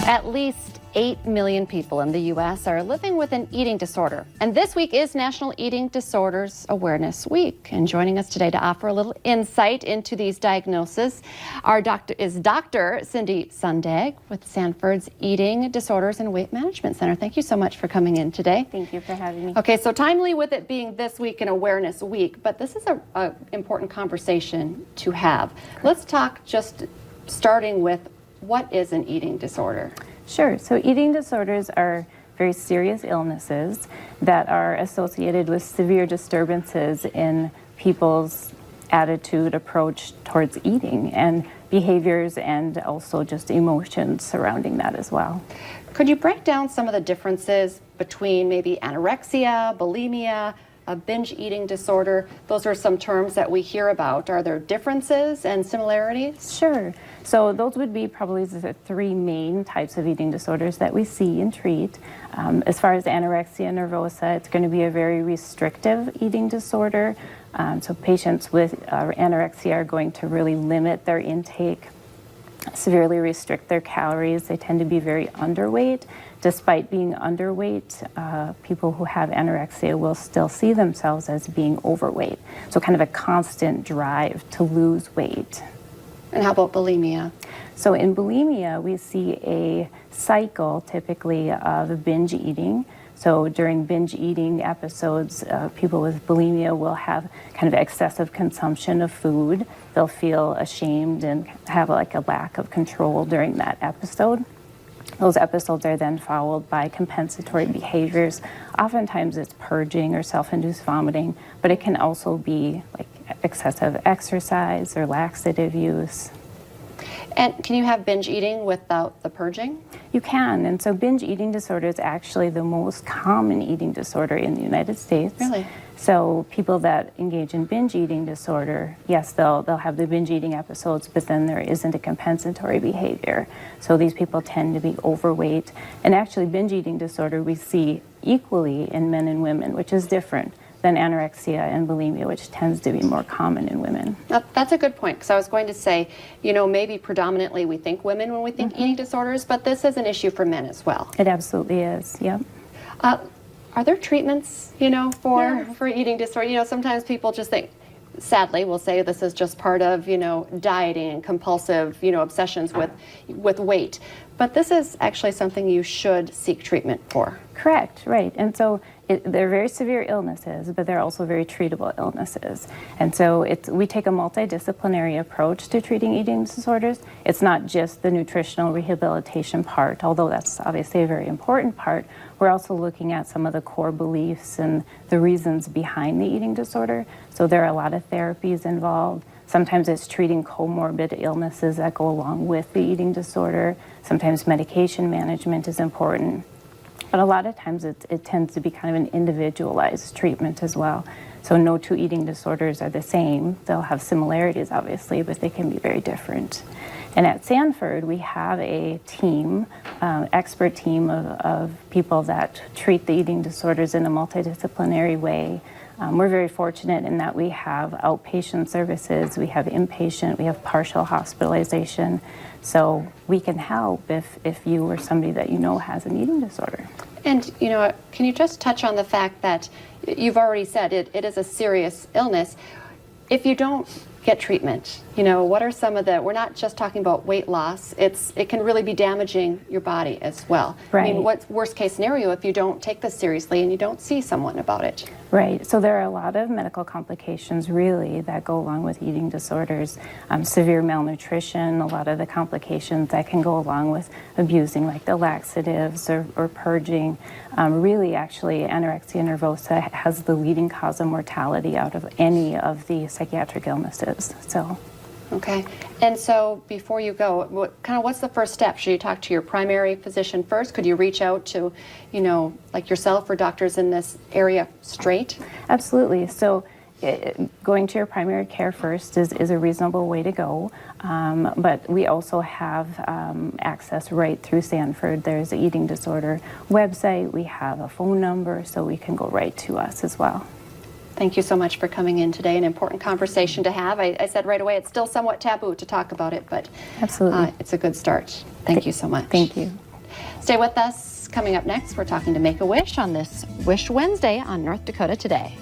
At least 8 million people in the U.S. are living with an eating disorder. And this week is National Eating Disorders Awareness Week. And joining us today to offer a little insight into these diagnoses is Dr. Cindy Sundag with Sanford's Eating Disorders and Weight Management Center. Thank you so much for coming in today. Thank you for having me. Okay, so timely with it being this week and Awareness Week, but this is an important conversation to have. Let's talk just starting with what is an eating disorder? Sure. So eating disorders are very serious illnesses that are associated with severe disturbances in people's attitude, approach towards eating, and behaviors, and also just emotions surrounding that as well. Could you break down some of the differences between maybe anorexia, bulimia, a binge eating disorder? Those are some terms that we hear about. Are there differences and similarities? Sure. So those would be probably the three main types of eating disorders that we see and treat. As far as anorexia nervosa, it's going to be a very restrictive eating disorder. So patients with anorexia are going to really limit their intake, severely restrict their calories. They tend to be very underweight. Despite being underweight, people who have anorexia will still see themselves as being overweight. So kind of a constant drive to lose weight. And how about bulimia? So in bulimia, we see a cycle typically of binge eating. So during binge eating episodes, people with bulimia will have kind of excessive consumption of food. They'll feel ashamed and have like a lack of control during that episode. Those episodes are then followed by compensatory behaviors. Oftentimes it's purging or self-induced vomiting, but it can also be like excessive exercise or laxative use. And can you have binge eating without the purging? You can, and so binge eating disorder is actually the most common eating disorder in the United States. Really? So people that engage in binge eating disorder, yes, they'll have the binge eating episodes, but then there isn't a compensatory behavior. So these people tend to be overweight. And actually binge eating disorder we see equally in men and women, which is different than anorexia and bulimia, which tends to be more common in women. That's a good point, because I was going to say, maybe predominantly we think women when we think eating disorders, but this is an issue for men as well. It absolutely is, yep. Are there treatments, for eating disorder? Sometimes people just think, sadly, we'll say this is just part of, dieting and compulsive, obsessions with weight. But this is actually something you should seek treatment for. Correct, right. And so they're very severe illnesses, but they're also very treatable illnesses. And so we take a multidisciplinary approach to treating eating disorders. It's not just the nutritional rehabilitation part, although that's obviously a very important part. We're also looking at some of the core beliefs and the reasons behind the eating disorder. So there are a lot of therapies involved. Sometimes it's treating comorbid illnesses that go along with the eating disorder. Sometimes medication management is important. But a lot of times it tends to be kind of an individualized treatment as well. So no two eating disorders are the same. They'll have similarities, obviously, but they can be very different. And at Sanford, we have a team, expert team of people that treat the eating disorders in a multidisciplinary way. We're very fortunate in that we have outpatient services, we have inpatient, we have partial hospitalization. So we can help if you or somebody that you know has an eating disorder. And, can you just touch on the fact that you've already said it is a serious illness? If you don't get treatment, what are some of we're not just talking about weight loss, it can really be damaging your body as well. Right. I mean, what's worst case scenario if you don't take this seriously and you don't see someone about it? Right, so there are a lot of medical complications really that go along with eating disorders. Severe malnutrition, a lot of the complications that can go along with abusing like the laxatives or purging. Really actually anorexia nervosa has the leading cause of mortality out of any of the psychiatric illnesses. So. Okay, and so before you go, what's the first step? Should you talk to your primary physician first? Could you reach out to, like yourself or doctors in this area straight? Absolutely. So going to your primary care first is a reasonable way to go, but we also have access right through Sanford. There's an eating disorder website, we have a phone number, so we can go right to us as well. Thank you so much for coming in today. An important conversation to have. I said right away, it's still somewhat taboo to talk about it, but absolutely, it's a good start. Thank you so much. Thank you. Stay with us. Coming up next, we're talking to Make-A-Wish on this Wish Wednesday on North Dakota Today.